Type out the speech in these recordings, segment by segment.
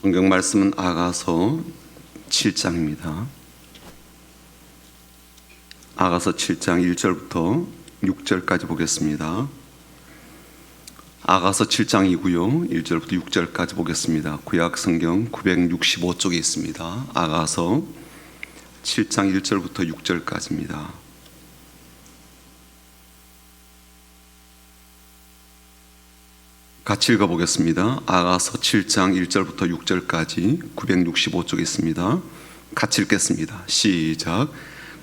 성경 말씀은 아가서 7장입니다. 아가서 7장 1절부터 6절까지 보겠습니다. 아가서 7장이고요. 1절부터 6절까지 보겠습니다. 구약 성경 965쪽에 있습니다. 아가서 7장 1절부터 6절까지입니다. 같이 읽어보겠습니다. 아가서 7장 1절부터 6절까지 965쪽에 있습니다. 같이 읽겠습니다. 시작.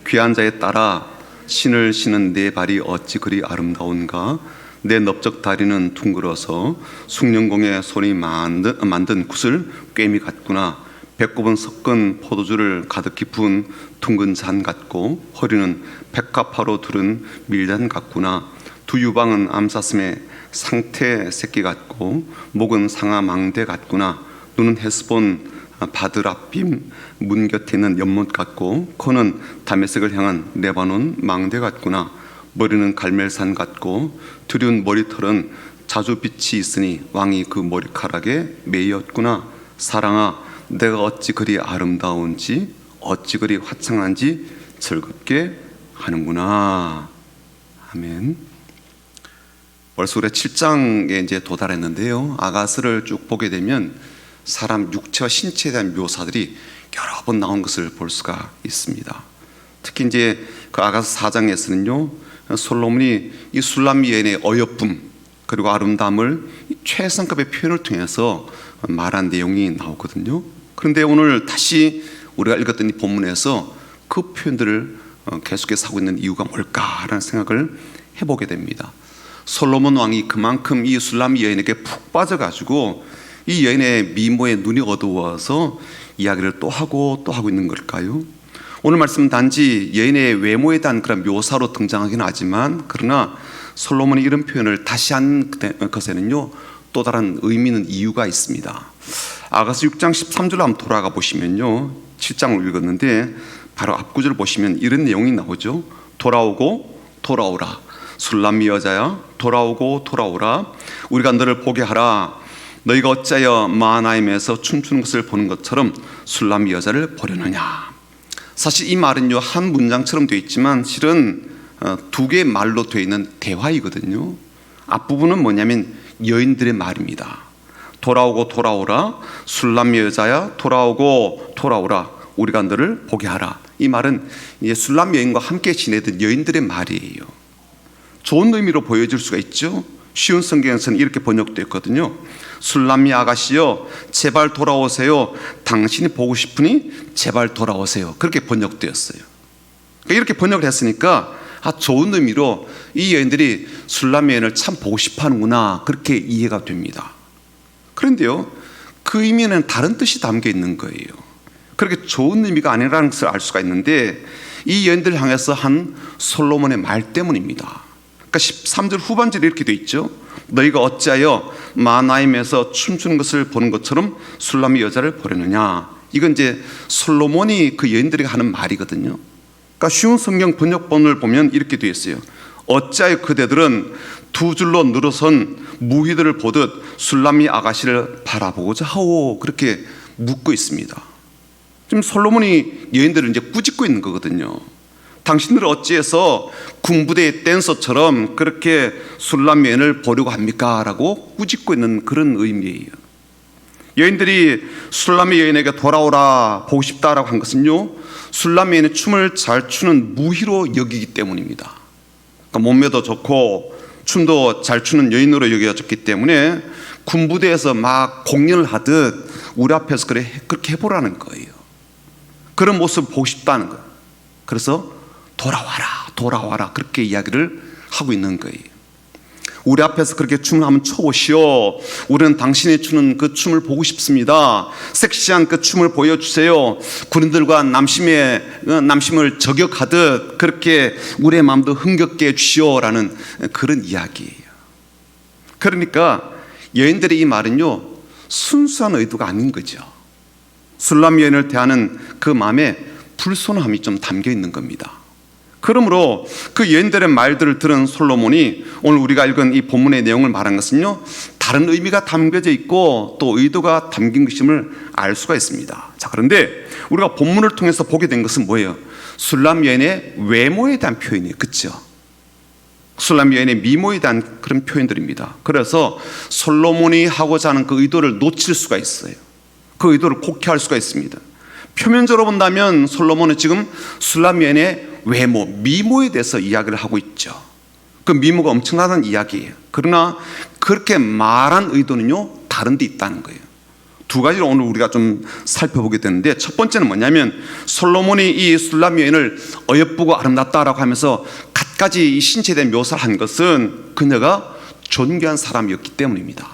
귀한 자에 따라 신을 신은 내 발이 어찌 그리 아름다운가. 내 넓적 다리는 둥글어서 숭늉공의 손이 만든 구슬 꿰미 같구나. 배꼽은 섞은 포도주를 가득히 부은 둥근 잔 같고, 허리는 백합화로 두른 밀단 같구나. 두 유방은 암사슴의 상태 새끼 같고, 목은 상아 망대 같구나. 눈은 헤스본 바드랍빔 문 곁에 있는 연못 같고, 코는 다메섹을 향한 레바논 망대 같구나. 머리는 갈멜산 같고, 두려운 머리털은 자주 빛이 있으니 왕이 그 머리카락에 매였구나. 사랑아, 내가 어찌 그리 아름다운지, 어찌 그리 화창한지 즐겁게 하는구나. 아멘. 벌써 우리 7장에 이제 도달했는데요. 아가서를 쭉 보게 되면 사람 육체와 신체에 대한 묘사들이 여러 번 나온 것을 볼 수가 있습니다. 특히 이제 그 아가서 4장에서는요, 솔로몬이 이 술람 여인의 어여쁨 그리고 아름다움을 최상급의 표현을 통해서 말한 내용이 나오거든요. 그런데 오늘 다시 우리가 읽었던 이 본문에서 그 표현들을 계속해서 하고 있는 이유가 뭘까라는 생각을 해보게 됩니다. 솔로몬 왕이 그만큼 이 술람 여인에게 푹 빠져가지고 이 여인의 미모에 눈이 어두워서 이야기를 또 하고 있는 걸까요? 오늘 말씀은 단지 여인의 외모에 대한 그런 묘사로 등장하긴 하지만, 그러나 솔로몬이 이런 표현을 다시 한 것에는요, 또 다른 의미 있는 이유가 있습니다. 아가서 6장 13절로 한번 돌아가 보시면요, 7장을 읽었는데 바로 앞구절 보시면 이런 내용이 나오죠. 돌아오고 돌아오라. 술람 여자야, 돌아오고 돌아오라. 우리가 너를 보게 하라. 너희가 어찌하여 마하나임에서 춤추는 것을 보는 것처럼 술람 여자를 보려느냐. 사실 이 말은요, 한 문장처럼 되어 있지만 실은 두 개의 말로 되어 있는 대화이거든요. 앞부분은 뭐냐면 여인들의 말입니다. 돌아오고 돌아오라. 술람 여자야, 돌아오고 돌아오라. 우리가 너를 보게 하라. 이 말은 이제 술람 여인과 함께 지내던 여인들의 말이에요. 좋은 의미로 보여질 수가 있죠. 쉬운 성경에서는 이렇게 번역되어 있거든요. 술람이 아가씨여, 제발 돌아오세요. 당신이 보고 싶으니 제발 돌아오세요. 그렇게 번역되었어요. 이렇게 번역을 했으니까 좋은 의미로 이 여인들이 술람 여인을 참 보고 싶어 하는구나, 그렇게 이해가 됩니다. 그런데요, 그 의미는 다른 뜻이 담겨 있는 거예요. 그렇게 좋은 의미가 아니라는 것을 알 수가 있는데, 이 여인들을 향해서 한 솔로몬의 말 때문입니다. 그러니까 13절 후반절에 이렇게 돼 있죠. 너희가 어찌하여 마하나임에서 춤추는 것을 보는 것처럼 술람의 여자를 보려느냐. 이건 이제 솔로몬이 그 여인들에게 하는 말이거든요. 그러니까 쉬운 성경 번역본을 보면 이렇게 되어 있어요. 어찌하여 그대들은 두 줄로 늘어선 무희들을 보듯 술람이 아가씨를 바라보고자 하오. 그렇게 묻고 있습니다. 지금 솔로몬이 여인들을 이제 꾸짖고 있는 거거든요. 당신들은 어찌해서 군부대의 댄서처럼 그렇게 술람 여인을 보려고 합니까? 라고 꾸짖고 있는 그런 의미예요. 여인들이 술람 여인에게 돌아오라, 보고 싶다라고 한 것은요, 술람 여인의 춤을 잘 추는 무희로 여기기 때문입니다. 그러니까 몸매도 좋고 춤도 잘 추는 여인으로 여겨졌기 때문에 군부대에서 막 공연을 하듯 우리 앞에서 그렇게 해보라는 거예요. 그런 모습을 보고 싶다는 거예요. 그래서 돌아와라, 돌아와라, 그렇게 이야기를 하고 있는 거예요. 우리 앞에서 그렇게 춤을 한번 춰보시오. 우리는 당신이 추는 그 춤을 보고 싶습니다. 섹시한 그 춤을 보여주세요. 군인들과 남심을 저격하듯 그렇게 우리의 마음도 흥겹게 해주시오라는 그런 이야기예요. 그러니까 여인들의 이 말은요, 순수한 의도가 아닌 거죠. 술람 여인을 대하는 그 마음에 불손함이 좀 담겨 있는 겁니다. 그러므로 그 여인들의 말들을 들은 솔로몬이 오늘 우리가 읽은 이 본문의 내용을 말한 것은요, 다른 의미가 담겨져 있고 또 의도가 담긴 것임을 알 수가 있습니다. 자, 그런데 우리가 본문을 통해서 보게 된 것은 뭐예요? 술람 여인의 외모에 대한 표현이에요. 그렇죠? 술람 여인의 미모에 대한 그런 표현들입니다. 그래서 솔로몬이 하고자 하는 그 의도를 놓칠 수가 있어요. 그 의도를 곡해할 수가 있습니다. 표면적으로 본다면 솔로몬은 지금 술람 여인의 외모, 미모에 대해서 이야기를 하고 있죠. 그 미모가 엄청나다는 이야기예요. 그러나 그렇게 말한 의도는요, 다른 데 있다는 거예요. 두 가지를 오늘 우리가 좀 살펴보게 되는데, 첫 번째는 뭐냐면 솔로몬이 이 술람 여인을 어여쁘고 아름답다라고 하면서 갖가지 이 신체에 대한 묘사를 한 것은 그녀가 존귀한 사람이었기 때문입니다.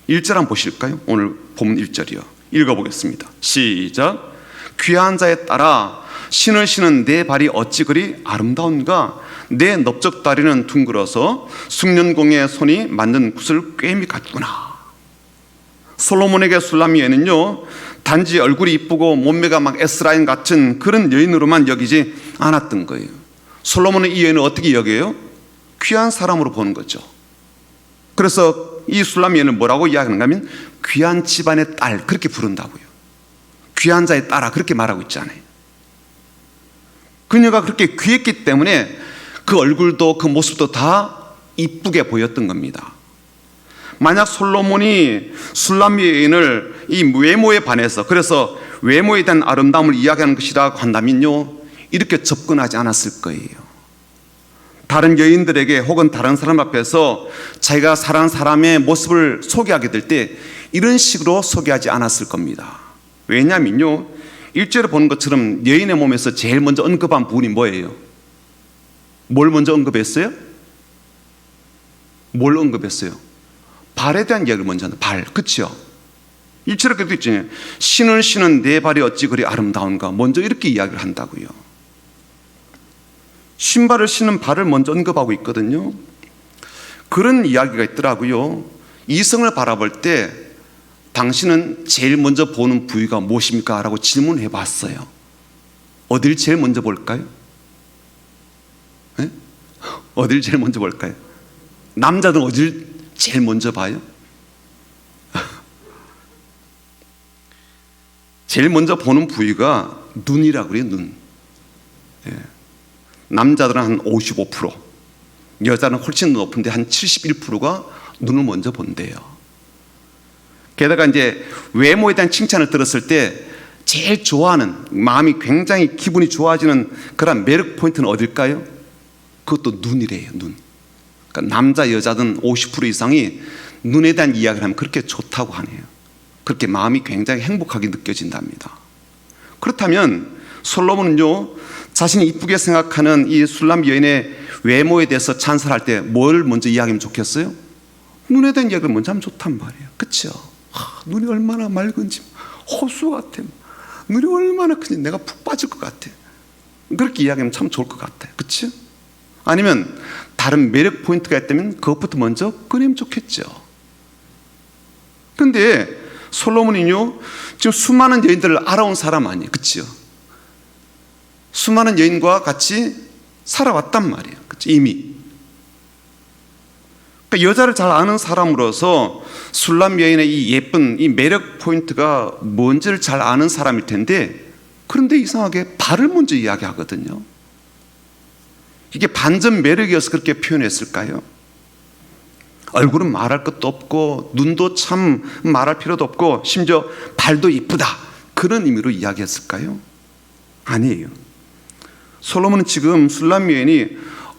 1절 한번 보실까요? 오늘 본문 1절이요. 읽어보겠습니다. 시작. 귀한 자에 따라 신을 신은 내 발이 어찌 그리 아름다운가. 내 넓적다리는 둥글어서 숙련공의 손이 만든 굿을 꿰미 같구나. 솔로몬에게 술람 여인은요, 단지 얼굴이 이쁘고 몸매가 막 S라인 같은 그런 여인으로만 여기지 않았던 거예요. 솔로몬은 이 여인을 어떻게 여겨요? 귀한 사람으로 보는 거죠. 그래서 이 술람 여인을 뭐라고 이야기하는가 하면 귀한 집안의 딸, 그렇게 부른다고요. 귀한 자의 딸아, 그렇게 말하고 있잖아요. 그녀가 그렇게 귀했기 때문에 그 얼굴도 그 모습도 다 이쁘게 보였던 겁니다. 만약 솔로몬이 술람 여인을 이 외모에 반해서, 그래서 외모에 대한 아름다움을 이야기하는 것이라고 한다면요, 이렇게 접근하지 않았을 거예요. 다른 여인들에게 혹은 다른 사람 앞에서 자기가 사랑하는 사람의 모습을 소개하게 될 때 이런 식으로 소개하지 않았을 겁니다. 왜냐면요, 1절에 보는 것처럼 여인의 몸에서 제일 먼저 언급한 부분이 뭐예요? 뭘 먼저 언급했어요? 뭘 언급했어요? 발에 대한 이야기를 먼저 한다. 발, 그렇죠? 1절에 그렇게 있잖아요. 신을 신은 내 발이 어찌 그리 아름다운가. 먼저 이렇게 이야기를 한다고요. 신발을 신은 발을 먼저 언급하고 있거든요. 그런 이야기가 있더라고요. 이성을 바라볼 때 당신은 제일 먼저 보는 부위가 무엇입니까? 라고 질문해 봤어요. 어딜 제일 먼저 볼까요? 네? 어딜 제일 먼저 볼까요? 남자들은 어딜 제일 먼저 봐요? 제일 먼저 보는 부위가 눈이라고 그래요. 눈. 예. 남자들은 한 55%, 여자는 훨씬 높은데 한 71%가 눈을 먼저 본대요. 게다가 이제 외모에 대한 칭찬을 들었을 때 제일 좋아하는, 마음이 굉장히 기분이 좋아지는 그런 매력 포인트는 어딜까요? 그것도 눈이래요. 눈. 그러니까 남자 여자든 50% 이상이 눈에 대한 이야기를 하면 그렇게 좋다고 하네요. 그렇게 마음이 굉장히 행복하게 느껴진답니다. 그렇다면 솔로몬은요, 자신이 이쁘게 생각하는 이 술람 여인의 외모에 대해서 찬사할 때 뭘 먼저 이야기하면 좋겠어요? 눈에 대한 이야기를 먼저 하면 좋단 말이에요. 그렇죠? 눈이 얼마나 맑은지, 호수 같아. 눈이 얼마나 큰지 내가 푹 빠질 것 같아. 그렇게 이야기하면 참 좋을 것 같아요. 그렇죠? 아니면 다른 매력 포인트가 있다면 그것부터 먼저 꺼내면 좋겠죠. 그런데 솔로몬은요, 지금 수많은 여인들을 알아온 사람 아니에요. 그렇죠? 수많은 여인과 같이 살아왔단 말이에요. 그렇죠? 이미. 그러니까 여자를 잘 아는 사람으로서 술람 여인의 이 예쁜 이 매력 포인트가 뭔지를 잘 아는 사람일 텐데, 그런데 이상하게 발을 먼저 이야기하거든요. 이게 반전 매력이어서 그렇게 표현했을까요? 얼굴은 말할 것도 없고 눈도 참 말할 필요도 없고 심지어 발도 이쁘다, 그런 의미로 이야기했을까요? 아니에요. 솔로몬은 지금 술람 여인이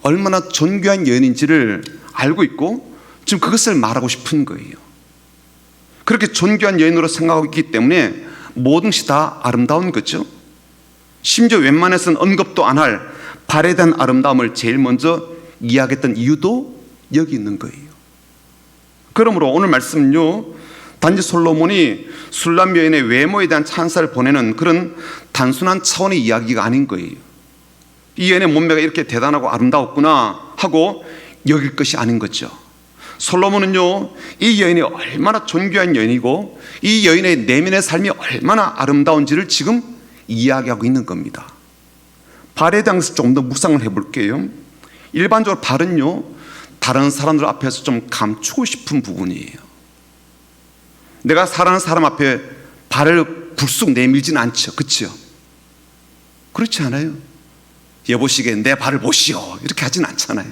얼마나 존귀한 여인인지를 알고 있고 지금 그것을 말하고 싶은 거예요. 그렇게 존귀한 여인으로 생각하고 있기 때문에 모든 것이 다 아름다운 거죠. 심지어 웬만해서는 언급도 안 할 발에 대한 아름다움을 제일 먼저 이야기했던 이유도 여기 있는 거예요. 그러므로 오늘 말씀은요, 단지 솔로몬이 술람 여인의 외모에 대한 찬사를 보내는 그런 단순한 차원의 이야기가 아닌 거예요. 이 여인의 몸매가 이렇게 대단하고 아름다웠구나 하고 여길 것이 아닌 거죠. 솔로몬은요, 이 여인이 얼마나 존귀한 여인이고 이 여인의 내면의 삶이 얼마나 아름다운지를 지금 이야기하고 있는 겁니다. 발에 대해서 조금 더 묵상을 해볼게요. 일반적으로 발은요, 다른 사람들 앞에서 좀 감추고 싶은 부분이에요. 내가 사랑하는 사람 앞에 발을 불쑥 내밀진 않죠. 그렇죠? 그렇지 않아요? 여보시게 내 발을 보시오 이렇게 하진 않잖아요.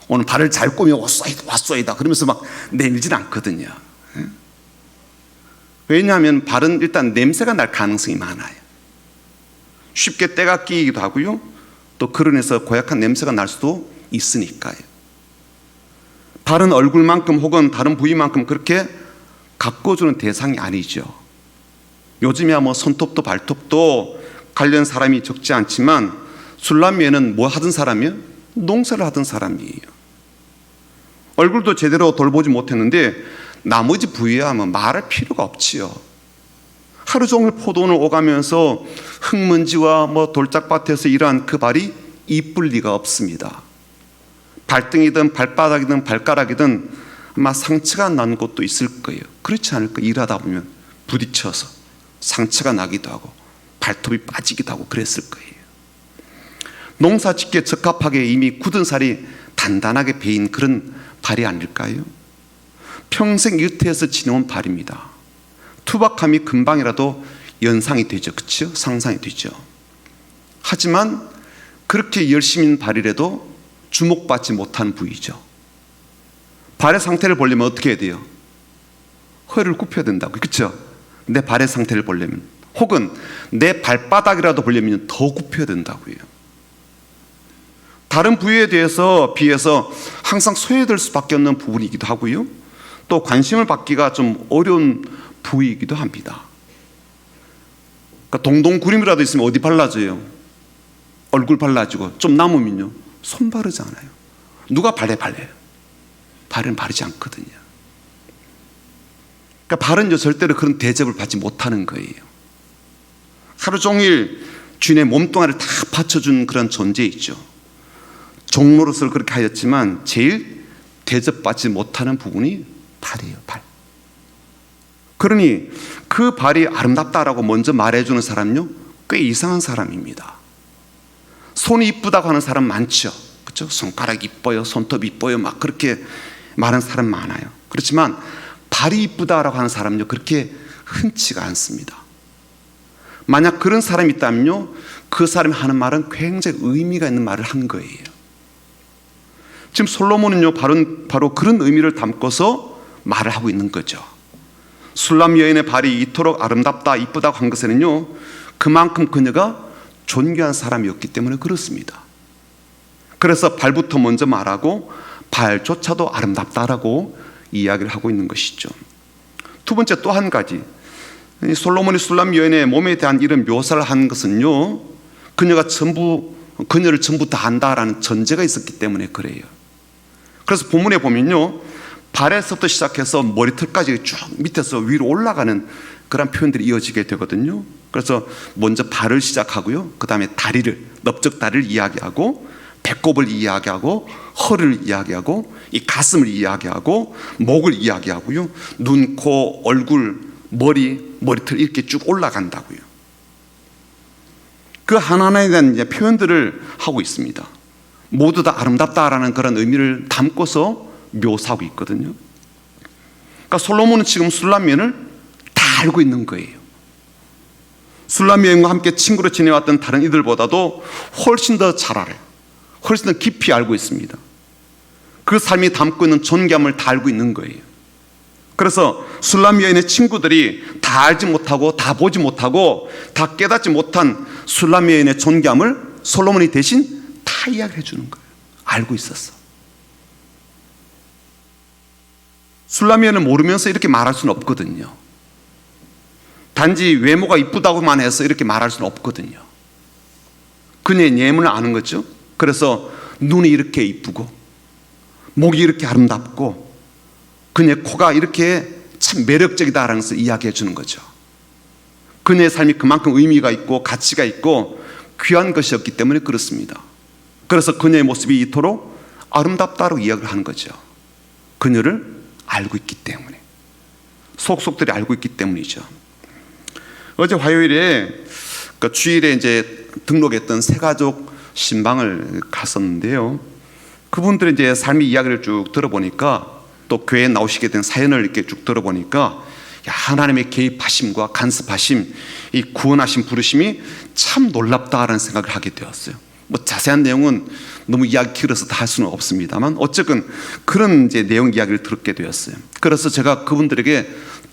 오늘 발을 잘 꾸며 왔소이다 그러면서 막 내밀진 않거든요. 왜냐하면 발은 일단 냄새가 날 가능성이 많아요. 쉽게 때가 끼기도 하고요, 또 그런에서 고약한 냄새가 날 수도 있으니까요. 발은 얼굴만큼 혹은 다른 부위만큼 그렇게 가꿔주는 대상이 아니죠. 요즘이야 뭐 손톱도 발톱도 관련 사람이 적지 않지만 술람미에는 뭐 하던 사람이요? 농사를 하던 사람이에요. 얼굴도 제대로 돌보지 못했는데 나머지 부위야 뭐 말할 필요가 없지요. 하루 종일 포도원을 오가면서 흙먼지와 뭐 돌짝밭에서 일한 그 발이 이쁠 리가 없습니다. 발등이든 발바닥이든 발가락이든 아마 상처가 난 곳도 있을 거예요. 그렇지 않을까? 일하다 보면 부딪혀서 상처가 나기도 하고 발톱이 빠지기도 하고 그랬을 거예요. 농사 짓기에 적합하게 이미 굳은 살이 단단하게 베인 그런 발이 아닐까요? 평생 유태해서 지내온 발입니다. 투박함이 금방이라도 연상이 되죠. 그렇죠? 상상이 되죠. 하지만 그렇게 열심인 발이라도 주목받지 못한 부위죠. 발의 상태를 보려면 어떻게 해야 돼요? 허리를 굽혀야 된다고. 그렇죠? 내 발의 상태를 보려면, 혹은 내 발바닥이라도 보려면 더 굽혀야 된다고요. 다른 부위에 비해서 항상 소외될 수밖에 없는 부분이기도 하고요, 또 관심을 받기가 좀 어려운 부위이기도 합니다. 그러니까 동동구림이라도 있으면 어디 발라줘요? 얼굴 발라주고 좀 남으면요 손 바르잖아요. 누가 발라요? 발은 바르지 않거든요. 그러니까 발은요 절대로 그런 대접을 받지 못하는 거예요. 하루 종일 주인의 몸뚱아리를 다 받쳐준 그런 존재이죠. 종로릇을 그렇게 하였지만 제일 대접받지 못하는 부분이 발이에요. 발. 그러니 그 발이 아름답다라고 먼저 말해주는 사람요 꽤 이상한 사람입니다. 손이 이쁘다고 하는 사람 많죠. 그렇죠? 손가락 이뻐요, 손톱 이뻐요, 막 그렇게 말하는 사람 많아요. 그렇지만 발이 이쁘다라고 하는 사람요 그렇게 흔치가 않습니다. 만약 그런 사람이 있다면요 그 사람이 하는 말은 굉장히 의미가 있는 말을 한 거예요. 지금 솔로몬은요 바로 그런 의미를 담고서 말을 하고 있는 거죠. 술람 여인의 발이 이토록 아름답다 이쁘다고 한 것에는요 그만큼 그녀가 존귀한 사람이었기 때문에 그렇습니다. 그래서 발부터 먼저 말하고 발조차도 아름답다라고 이야기를 하고 있는 것이죠. 두 번째 또 한 가지, 솔로몬이 술람 여인의 몸에 대한 이런 묘사를 한 것은요 그녀를 전부 다 안다라는 전제가 있었기 때문에 그래요. 그래서 본문에 보면요 발에서부터 시작해서 머리털까지 쭉 밑에서 위로 올라가는 그런 표현들이 이어지게 되거든요. 그래서 먼저 발을 시작하고요, 그 다음에 다리를, 넓적 다리를 이야기하고 배꼽을 이야기하고 허리를 이야기하고 이 가슴을 이야기하고 목을 이야기하고요, 눈, 코, 얼굴, 머리털 이렇게 쭉 올라간다고요. 그 하나하나에 대한 이제 표현들을 하고 있습니다. 모두 다 아름답다라는 그런 의미를 담고서 묘사하고 있거든요. 그러니까 솔로몬은 지금 술람 여인을 다 알고 있는 거예요. 술람 여인과 함께 친구로 지내왔던 다른 이들보다도 훨씬 더 잘 알아요. 훨씬 더 깊이 알고 있습니다. 그 삶이 담고 있는 존귀함을 다 알고 있는 거예요. 그래서 술람 여인의 친구들이 다 알지 못하고 다 보지 못하고 다 깨닫지 못한 술람 여인의 존귀함을 솔로몬이 대신 다 이야기해 주는 거예요. 알고 있었어. 술람 여인을 모르면서 이렇게 말할 수는 없거든요. 단지 외모가 이쁘다고만 해서 이렇게 말할 수는 없거든요. 그녀의 내면을 아는 거죠. 그래서 눈이 이렇게 이쁘고 목이 이렇게 아름답고 그녀의 코가 이렇게 참 매력적이다라는 것을 이야기해 주는 거죠. 그녀의 삶이 그만큼 의미가 있고 가치가 있고 귀한 것이었기 때문에 그렇습니다. 그래서 그녀의 모습이 이토록 아름답다고 이야기를 하는 거죠. 그녀를 알고 있기 때문에, 속속들이 알고 있기 때문이죠. 어제 화요일에 그 주일에 이제 등록했던 새가족 신방을 갔었는데요. 그분들의 이제 삶의 이야기를 쭉 들어보니까 또 교회에 나오시게 된 사연을 이렇게 쭉 들어보니까 하나님의 개입하심과 간섭하심, 이 구원하심, 부르심이 참 놀랍다라는 생각을 하게 되었어요. 뭐 자세한 내용은 너무 이야기 길어서 다 할 수는 없습니다만 어쨌든 그런 이제 내용 이야기를 듣게 되었어요. 그래서 제가 그분들에게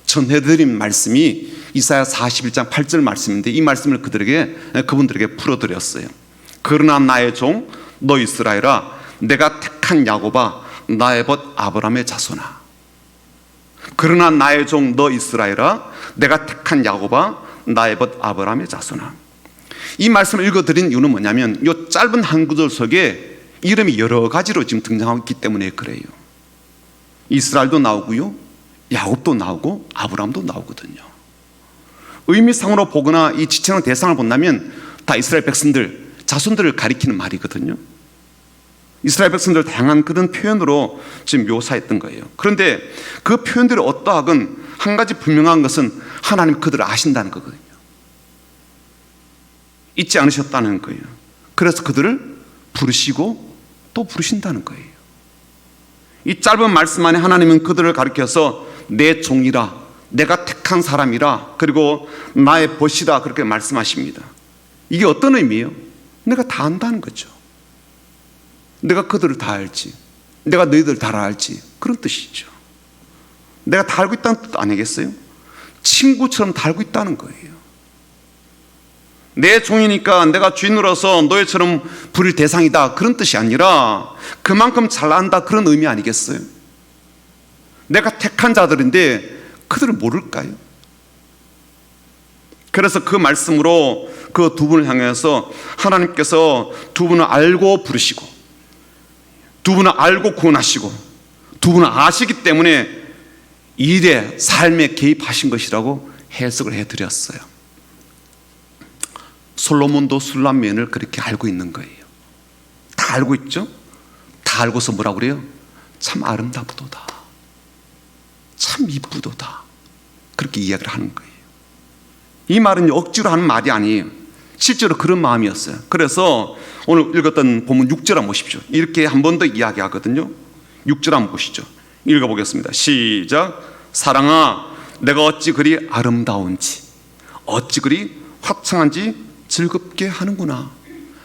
전해드린 말씀이 이사야 41장 8절 말씀인데 이 말씀을 그분들에게 풀어드렸어요. 그러나 나의 종 너 이스라엘아, 내가 택한 야곱아, 나의 벗 아브라함의 자손아. 그러나 나의 종 너 이스라엘아, 내가 택한 야곱아, 나의 벗 아브라함의 자손아. 이 말씀을 읽어드린 이유는 뭐냐면 이 짧은 한 구절 속에 이름이 여러 가지로 지금 등장하고 있기 때문에 그래요. 이스라엘도 나오고요, 야곱도 나오고 아브라함도 나오거든요. 의미상으로 보거나 이 지칭하는 대상을 본다면 다 이스라엘 백성들, 자손들을 가리키는 말이거든요. 이스라엘 백성들 다양한 그런 표현으로 지금 묘사했던 거예요. 그런데 그 표현들이 어떠하건 한 가지 분명한 것은 하나님 그들을 아신다는 거거든요. 잊지 않으셨다는 거예요. 그래서 그들을 부르시고 또 부르신다는 거예요. 이 짧은 말씀 안에 하나님은 그들을 가리켜서 내 종이라, 내가 택한 사람이라, 그리고 나의 벗이라 그렇게 말씀하십니다. 이게 어떤 의미예요? 내가 다 안다는 거죠. 내가 그들을 다 알지, 내가 너희들 다 알지, 그런 뜻이죠. 내가 다 알고 있다는 뜻 아니겠어요? 친구처럼 다 알고 있다는 거예요. 내 종이니까 내가 주인으로서 너희처럼 부릴 대상이다, 그런 뜻이 아니라 그만큼 잘 안다, 그런 의미 아니겠어요? 내가 택한 자들인데 그들을 모를까요? 그래서 그 말씀으로 그 두 분을 향해서 하나님께서 두 분을 알고 부르시고 두 분을 알고 구원하시고 두 분을 아시기 때문에 일에 삶에 개입하신 것이라고 해석을 해드렸어요. 솔로몬도 술람면을 그렇게 알고 있는 거예요. 다 알고 있죠? 다 알고서 뭐라고 그래요? 참 아름답도다, 참 이쁘도다, 그렇게 이야기를 하는 거예요. 이 말은 억지로 하는 말이 아니에요. 실제로 그런 마음이었어요. 그래서 오늘 읽었던 본문 6절 한번 보십시오. 이렇게 한 번 더 이야기하거든요. 6절 한번 보시죠. 읽어보겠습니다. 시작. 사랑아, 내가 어찌 그리 아름다운지, 어찌 그리 화창한지 즐겁게 하는구나.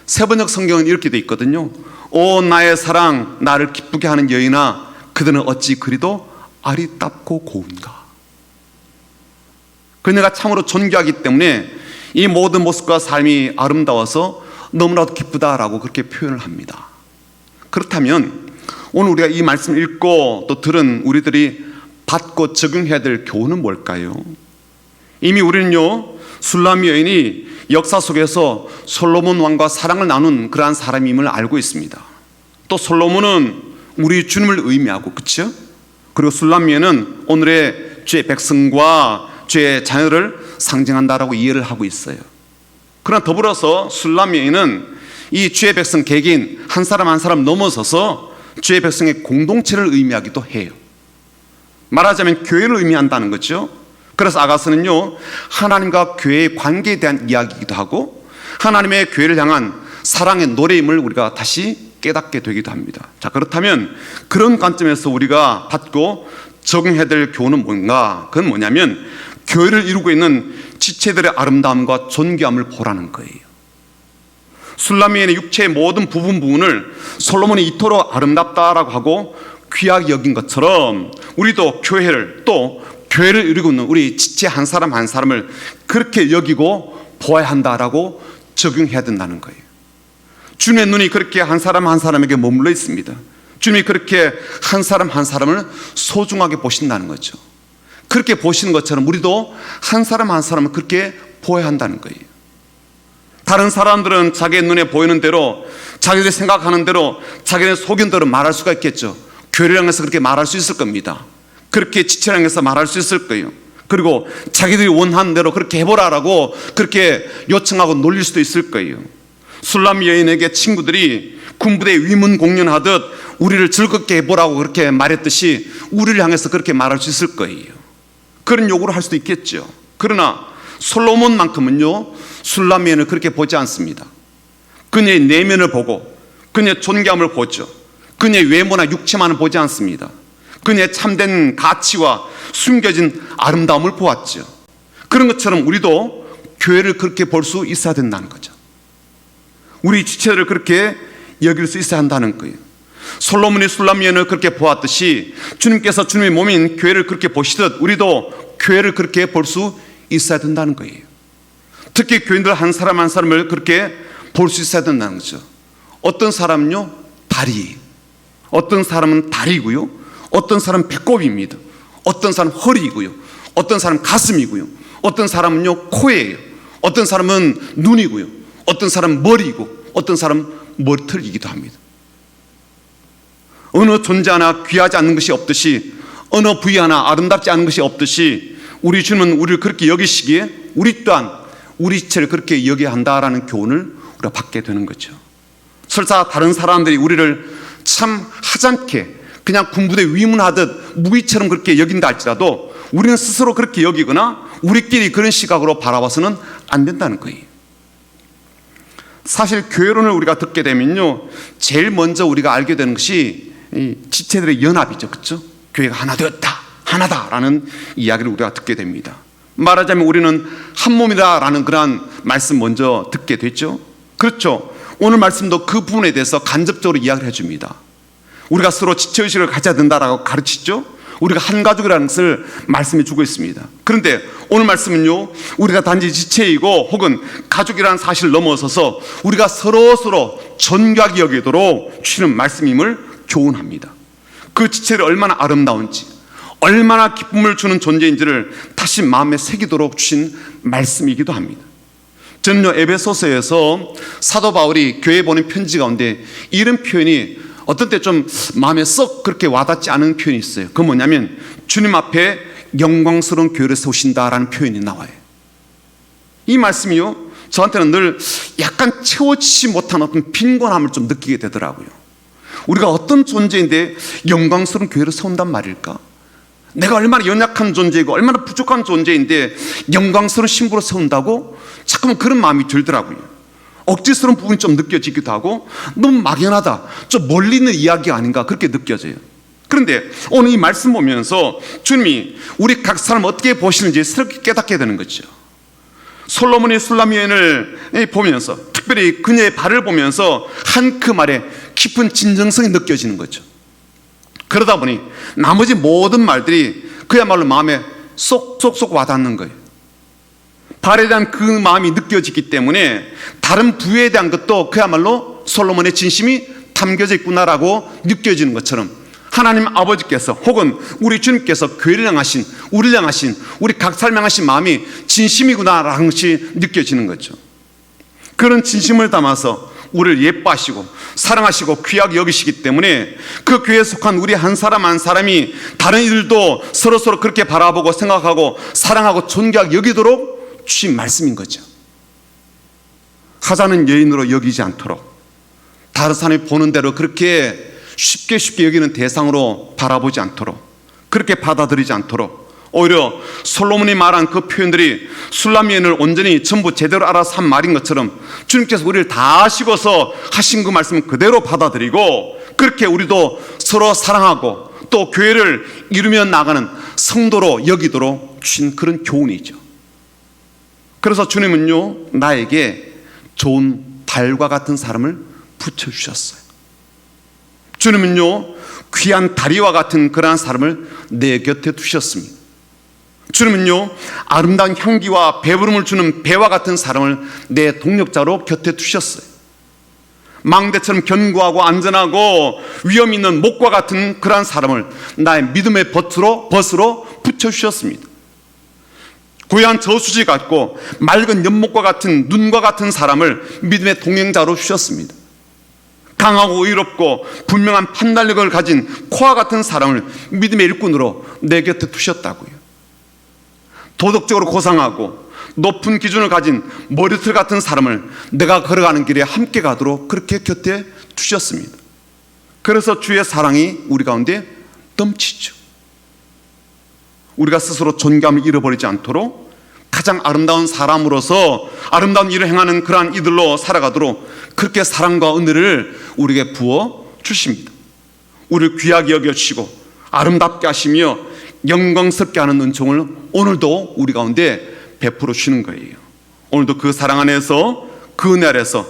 세번역 성경은 이렇게 돼 있거든요. 오 나의 사랑, 나를 기쁘게 하는 여인아, 그들은 어찌 그리도 아리답고 고운가. 그녀가 참으로 존귀하기 때문에 이 모든 모습과 삶이 아름다워서 너무나도 기쁘다라고 그렇게 표현을 합니다. 그렇다면 오늘 우리가 이 말씀을 읽고 또 들은 우리들이 받고 적용해야 될 교훈은 뭘까요? 이미 우리는요, 술람 여인이 역사 속에서 솔로몬 왕과 사랑을 나눈 그러한 사람임을 알고 있습니다. 또 솔로몬은 우리 주님을 의미하고, 그렇죠? 그리고 술람 여인은 오늘의 주의 백성과 주의 자녀를 상징한다라고 이해를 하고 있어요. 그러나 더불어서 술람 여인은 이 주의 백성 개개인 한 사람 한 사람 넘어서서 주의 백성의 공동체를 의미하기도 해요. 말하자면 교회를 의미한다는 거죠. 그래서 아가서는요, 하나님과 교회의 관계에 대한 이야기이기도 하고 하나님의 교회를 향한 사랑의 노래임을 우리가 다시 깨닫게 되기도 합니다. 자, 그렇다면 그런 관점에서 우리가 받고 적용해야 될 교훈은 뭔가? 그건 뭐냐면 교회를 이루고 있는 지체들의 아름다움과 존귀함을 보라는 거예요. 술람 여인의 육체의 모든 부분을 솔로몬이 이토록 아름답다라고 하고 귀하게 여긴 것처럼 우리도 교회를, 또 교회를 이루고 있는 우리 지체 한 사람 한 사람을 그렇게 여기고 보아야 한다라고 적용해야 된다는 거예요. 주님의 눈이 그렇게 한 사람 한 사람에게 머물러 있습니다. 주님이 그렇게 한 사람 한 사람을 소중하게 보신다는 거죠. 그렇게 보시는 것처럼 우리도 한 사람 한 사람을 그렇게 보아야 한다는 거예요. 다른 사람들은 자기의 눈에 보이는 대로, 자기들이 생각하는 대로, 자기의 소견대로 말할 수가 있겠죠. 교회를 향해서 그렇게 말할 수 있을 겁니다. 그렇게 지체를 향해서 말할 수 있을 거예요. 그리고 자기들이 원하는 대로 그렇게 해보라라고 그렇게 요청하고 놀릴 수도 있을 거예요. 술람 여인에게 친구들이 군부대 위문 공연하듯 우리를 즐겁게 해보라고 그렇게 말했듯이 우리를 향해서 그렇게 말할 수 있을 거예요. 그런 요구를 할 수도 있겠죠. 그러나 솔로몬만큼은요, 술람 여인을 그렇게 보지 않습니다. 그녀의 내면을 보고 그녀의 존귀함을 보죠. 그녀의 외모나 육체만을 보지 않습니다. 그녀의 참된 가치와 숨겨진 아름다움을 보았죠. 그런 것처럼 우리도 교회를 그렇게 볼 수 있어야 된다는 거죠. 우리 지체를 그렇게 여길 수 있어야 한다는 거예요. 솔로몬이 술람미언을 그렇게 보았듯이 주님께서 주님의 몸인 교회를 그렇게 보시듯 우리도 교회를 그렇게 볼 수 있어야 된다는 거예요. 특히 교인들 한 사람 한 사람을 그렇게 볼 수 있어야 된다는 거죠. 어떤 사람은요 다리, 어떤 사람은 다리고요, 어떤 사람은 배꼽입니다. 어떤 사람은 허리이고요, 어떤 사람은 가슴이고요, 어떤 사람은요 코예요, 어떤 사람은 눈이고요, 어떤 사람은 머리이고, 어떤 사람은 머리털이기도 합니다. 어느 존재 하나 귀하지 않는 것이 없듯이, 어느 부위 하나 아름답지 않은 것이 없듯이 우리 주님은 우리를 그렇게 여기시기에 우리 또한 우리 지체를 그렇게 여겨야 한다라는 교훈을 우리가 받게 되는 거죠. 설사 다른 사람들이 우리를 참 하찮게 그냥 군부대 위문하듯 무기처럼 그렇게 여긴다 할지라도 우리는 스스로 그렇게 여기거나 우리끼리 그런 시각으로 바라봐서는 안 된다는 거예요. 사실 교회론을 우리가 듣게 되면요 제일 먼저 우리가 알게 되는 것이 이 지체들의 연합이죠. 그렇죠? 교회가 하나 되었다, 하나다라는 이야기를 우리가 듣게 됩니다. 말하자면 우리는 한 몸이다라는 그러한 말씀 먼저 듣게 됐죠. 그렇죠. 오늘 말씀도 그 부분에 대해서 간접적으로 이야기를 해줍니다. 우리가 서로 지체의식을 가져야 된다라고 가르치죠. 우리가 한 가족이라는 것을 말씀해 주고 있습니다. 그런데 오늘 말씀은요 우리가 단지 지체이고 혹은 가족이라는 사실을 넘어서서 우리가 서로 존귀하게 여기도록 주시는 말씀임을 교훈합니다. 그 지체를 얼마나 아름다운지, 얼마나 기쁨을 주는 존재인지를 다시 마음에 새기도록 주신 말씀이기도 합니다. 저는요 에베소서에서 사도 바울이 교회에 보낸 편지 가운데 이런 표현이 어떤 때 좀 마음에 썩 그렇게 와닿지 않은 표현이 있어요. 그건 뭐냐면 주님 앞에 영광스러운 교회를 세우신다라는 표현이 나와요. 이 말씀이요 저한테는 늘 약간 채워지지 못한 어떤 빈곤함을 좀 느끼게 되더라고요. 우리가 어떤 존재인데 영광스러운 교회를 세운단 말일까? 내가 얼마나 연약한 존재이고 얼마나 부족한 존재인데 영광스러운 신부로 세운다고? 자꾸만 그런 마음이 들더라고요. 억지스러운 부분이 좀 느껴지기도 하고 너무 막연하다, 좀 멀리 있는 이야기 아닌가 그렇게 느껴져요. 그런데 오늘 이 말씀 보면서 주님이 우리 각 사람 어떻게 보시는지 새롭게 깨닫게 되는 거죠. 솔로몬이 술람미언을 보면서 특별히 그녀의 발을 보면서 한 그 말에 깊은 진정성이 느껴지는 거죠. 그러다 보니 나머지 모든 말들이 그야말로 마음에 쏙쏙쏙 와닿는 거예요. 발에 대한 그 마음이 느껴지기 때문에 다른 부위에 대한 것도 그야말로 솔로몬의 진심이 담겨져 있구나라고 느껴지는 것처럼 하나님 아버지께서 혹은 우리 주님께서 교회를 향하신, 우리를 향하신, 우리 각 사람 향하신 마음이 진심이구나라는 것이 느껴지는 거죠. 그런 진심을 담아서 우리를 예뻐하시고 사랑하시고 귀하게 여기시기 때문에 그 교회에 속한 우리 한 사람 한 사람이 다른 이들도 서로 그렇게 바라보고 생각하고 사랑하고 존경하게 여기도록 주신 말씀인 거죠. 하자는 여인으로 여기지 않도록, 다른 사람이 보는 대로 그렇게 쉽게 여기는 대상으로 바라보지 않도록, 그렇게 받아들이지 않도록, 오히려 솔로몬이 말한 그 표현들이 술람미언을 온전히 전부 제대로 알아서 한 말인 것처럼 주님께서 우리를 다 아시고서 하신 그 말씀을 그대로 받아들이고 그렇게 우리도 서로 사랑하고 또 교회를 이루며 나가는 성도로 여기도록 주신 그런 교훈이죠. 그래서 주님은요 나에게 좋은 발과 같은 사람을 붙여주셨어요. 주님은요 귀한 다리와 같은 그러한 사람을 내 곁에 두셨습니다. 주님은요 아름다운 향기와 배부름을 주는 배와 같은 사람을 내 동력자로 곁에 두셨어요. 망대처럼 견고하고 안전하고 위험 있는 목과 같은 그러한 사람을 나의 믿음의 벗으로 붙여주셨습니다. 고요한 저수지 같고 맑은 연못과 같은 눈과 같은 사람을 믿음의 동행자로 주셨습니다. 강하고 의롭고 분명한 판단력을 가진 코와 같은 사람을 믿음의 일꾼으로 내 곁에 두셨다고요. 도덕적으로 고상하고 높은 기준을 가진 머리털 같은 사람을 내가 걸어가는 길에 함께 가도록 그렇게 곁에 두셨습니다. 그래서 주의 사랑이 우리 가운데 넘치죠. 우리가 스스로 존경함을 잃어버리지 않도록 가장 아름다운 사람으로서 아름다운 일을 행하는 그러한 이들로 살아가도록 그렇게 사랑과 은혜를 우리에게 부어 주십니다. 우리를 귀하게 여겨주시고 아름답게 하시며 영광스럽게 하는 은총을 오늘도 우리 가운데 베풀어 주시는 거예요. 오늘도 그 사랑 안에서, 그 은혜 아래서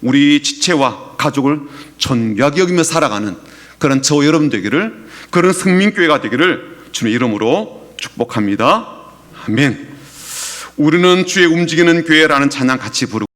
우리 지체와 가족을 존귀하게 여기며 살아가는 그런 저 여러분 되기를, 그런 성민교회가 되기를 주님의 이름으로 축복합니다. 아멘. 우리는 주의 움직이는 교회라는 찬양 같이 부르고